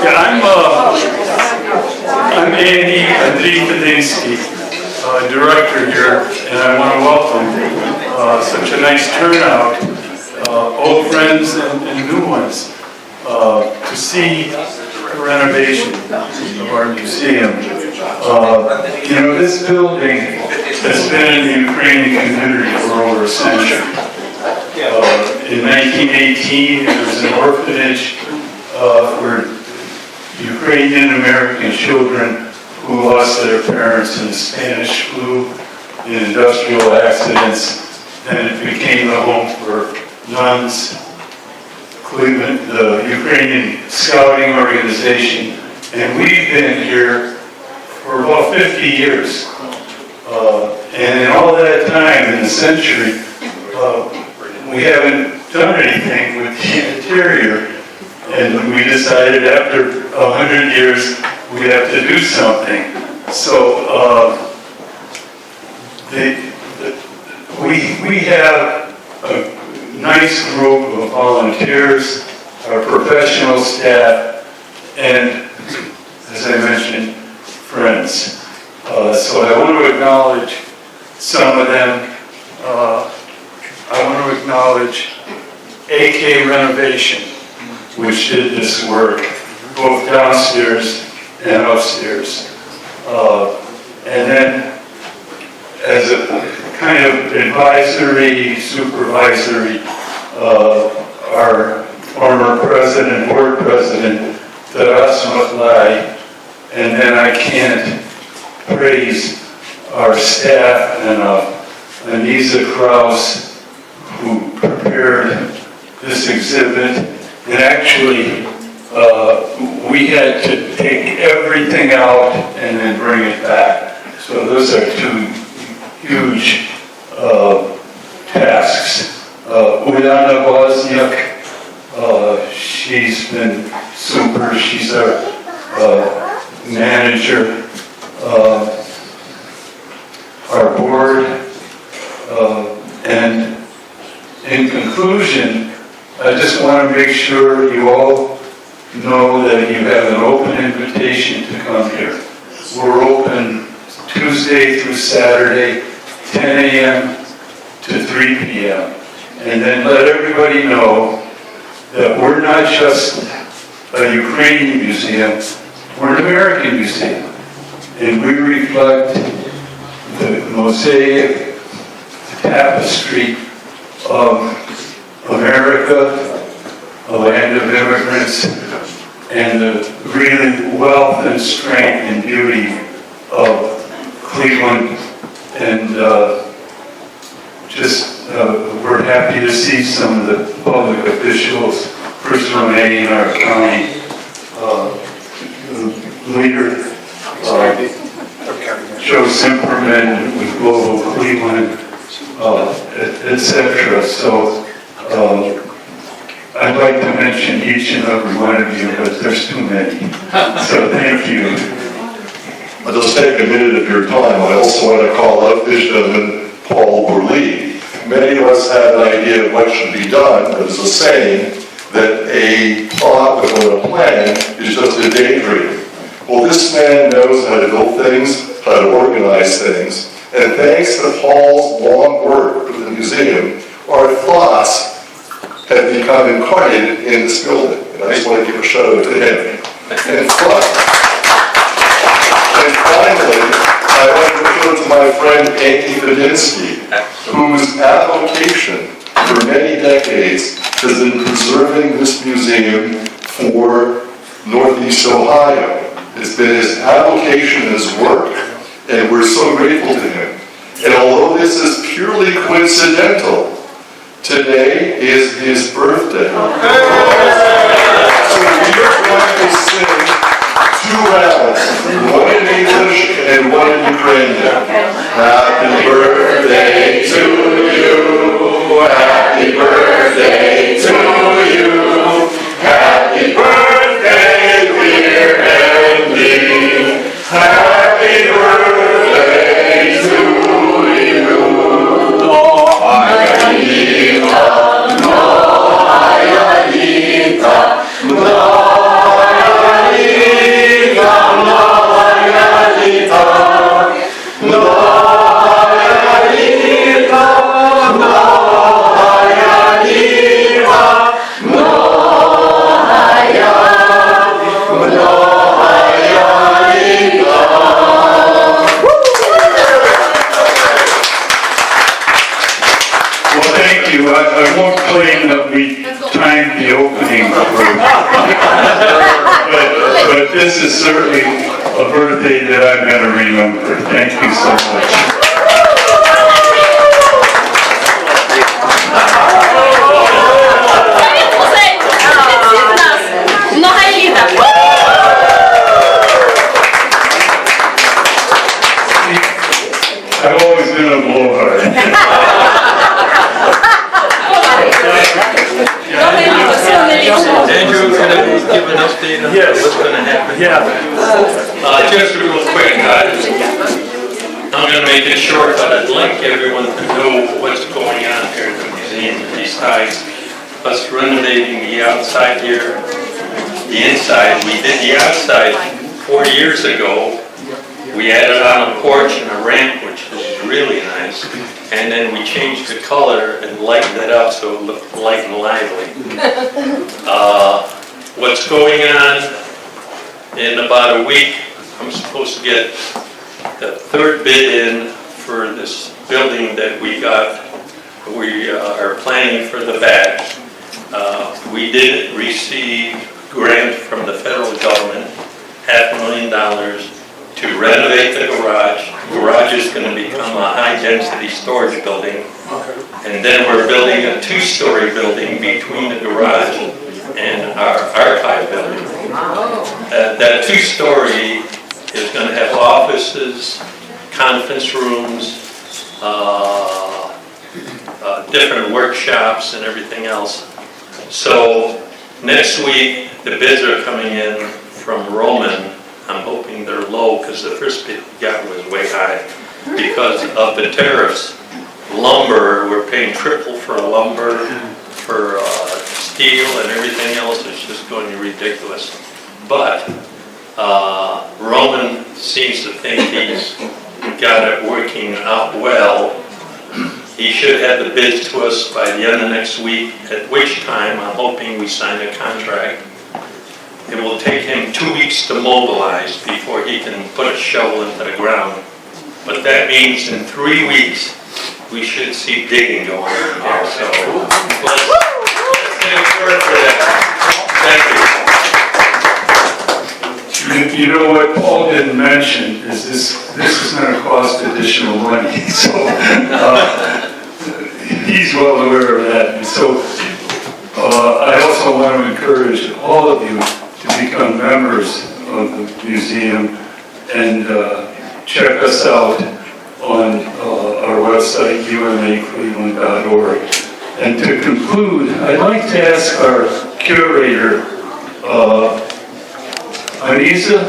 I'm Andy Fedinsky, director here, and I want to welcome such a nice turnout, old friends and new ones, to see the renovation of our museum. You know, this building has been in the Ukrainian community for over a century. In 1918, there was an orphanage where Ukrainian American children who lost their parents in the Spanish flu, in industrial accidents, and it became a home for nuns. Cleveland, the Ukrainian scouting organization, and we've been here for about 50 years. And in all that time, in the century, we haven't done anything with the interior. And we decided after 100 years, we'd have to do something. So we have a nice group of volunteers, our professional staff, and, as I mentioned, friends. So I want to acknowledge some of them. I want to acknowledge AK Renovation, which did this work, both downstairs and upstairs. And then, as a kind of advisory, supervisory, our former president, board president, Taras Matlai, and then I can't praise our staff and Anisa Kraus, who prepared this exhibit. And actually, we had to take everything out and then bring it back. So those are two huge tasks. Ulyana Wozniak, she's been super. She's our manager. Our board. And in conclusion, I just want to make sure you all know that you have an open invitation to come here. We're open Tuesday through Saturday, 10 a.m. to 3 p.m. And then let everybody know that we're not just a Ukrainian museum, we're an American museum. And we reflect the mosaic tapestry of America, a land of immigrants, and the really wealth and strength and beauty of Cleveland. And we're happy to see some of the public officials, Chris Romay in our county leader, Joe Simperman with Global Cleveland, etc. So I'd like to mention each and every one of you, but there's too many. So thank you. I'll just take a minute of your time. I also want to call out this gentleman, Paul Burley. Many of us have an idea of what should be done, but there's a saying that a thought without a plan is just a daydream. Well, this man knows how to build things, how to organize things, and thanks to Paul's long work with the museum, our thoughts have become incarnated in this building. And I just want to give a shout out to him. And finally, I want to refer to my friend Andy Fedinsky, whose avocation for many decades has been preserving this museum for Northeast Ohio. It's been his avocation, his work, and we're so grateful to him. And although this is purely coincidental, today is his birthday. So we are going to sing two rounds, one in English and one in Ukrainian. Happy birthday to you, happy birthday to you, happy birthday dear Andy, happy birthday to you. No, certainly a birthday that I'm going to remember. Thank you so much. I've always been a blowhard. Andrew, can I give an update on what's going to happen? Yeah. Just real quick, I'm going to make it short, but I'd like everyone to know what's going on here at the museum besides us renovating the outside here, the inside. We did the outside 4 years ago. We added on a porch and a ramp, which is really nice, and then we changed the color and lightened it up so it looked light and lively. What's going on, in about a week, I'm supposed to get the third bid in for this building that we got. We are planning for the back. We did receive grant from the federal government, $500,000 to renovate the garage. The garage is going to become a high-density storage building. And then we're building a two-story building between the garage and our archive building. That two-story is going to have offices, conference rooms, different workshops and everything else. So next week, the bids are coming in from Roman. I'm hoping they're low because the first bid we got was way high because of the tariffs. Lumber, we're paying triple for lumber, for steel and everything else. It's just going ridiculous. But Roman seems to think he's got it working out well. He should have the bids to us by the end of next week, at which time I'm hoping we sign a contract. It will take him 2 weeks to mobilize before he can put a shovel into the ground. But that means in 3 weeks, we should see digging going on there. So let's say a word for that. Thank you. You know what Paul didn't mention is this is going to cost additional money. So he's well aware of that. And so I also want to encourage all of you to become members of the museum and check us out on our website, umacleveland.org. And to conclude, I'd like to ask our curator, Anisa,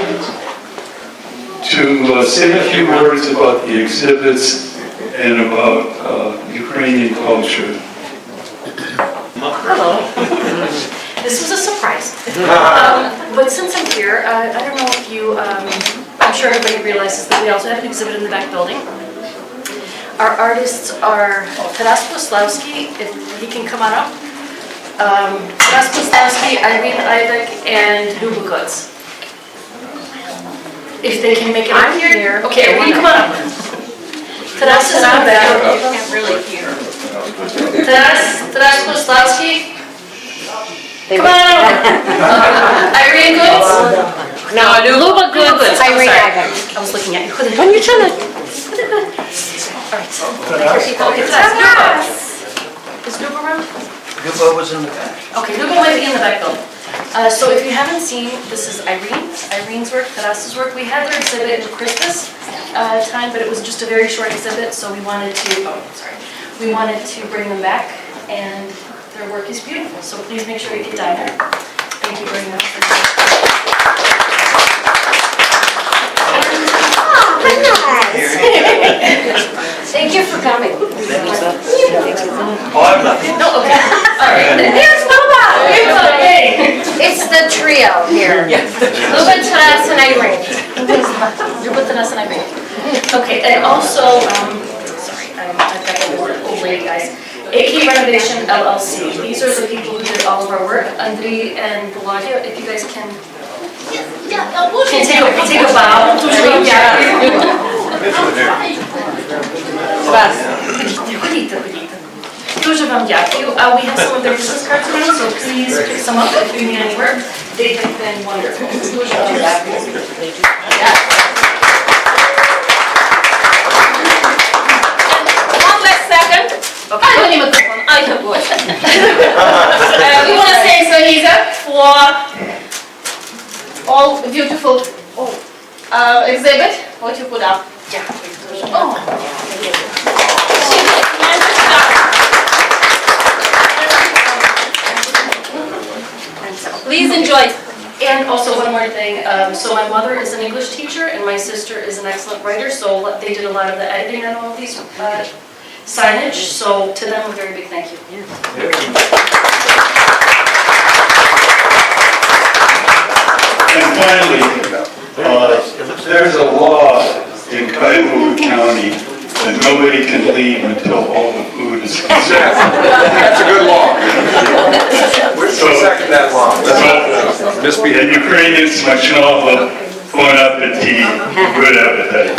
to say a few words about the exhibits and about Ukrainian culture. Hello. This was a surprise. But since I'm here, I don't know if you, I'm sure everybody realizes that we also have an exhibit in the back building. Our artists are Taras Poslawski, if he can come on up. Taras Poslawski, Irene Ivek, and Luba Goods. If they can make it up here. Okay, Irene, come on up. Taras is on the back. You can't really hear. Taras Poslawski. Come on over. Irene Goods? No, Luba Goods. Irene Sorry. Ivek. I was looking at you. When you're trying to... All right. Okay, Taras. Is Luba around? Luba was in the back. Okay, Luba might be in the back building. So if you haven't seen, this is Irene's work, Taras's work. We had their exhibit in Christmas time, but it was just a very short exhibit, so we wanted to bring them back, and their work is beautiful. So please make sure you get down there. Thank you very much. Thank you for coming. Oh, I'm not. No, okay. All right. There's Luba. Hey. It's the trio here. Luba, Taras, and Irene. Luba, Taras, and Irene. Okay, and also, sorry, I've got the old lady guys. AK Renovation LLC. These are the people who did all of our work. Andriy and Volodya, if you guys can take a bow. Дуже вам дякую. We have some of their business cards around, so please pick some up if you need any work. They have been wonderful. Дуже вам дякую. One last second. I don't need microphone. I have voice. We want to thank Sohiza for all beautiful exhibit what you put up. Oh. She did tremendous job. Please enjoy. And also one more thing, so my mother is an English teacher and my sister is an excellent writer, so they did a lot of the editing on all of these signage, so to them a very big thank you. And finally, there's a law in Cuyahoga County that nobody can leave until all the food is consumed. That's a good law. So, Second that law. and Ukrainians, smачного, bon appetit, good appetite.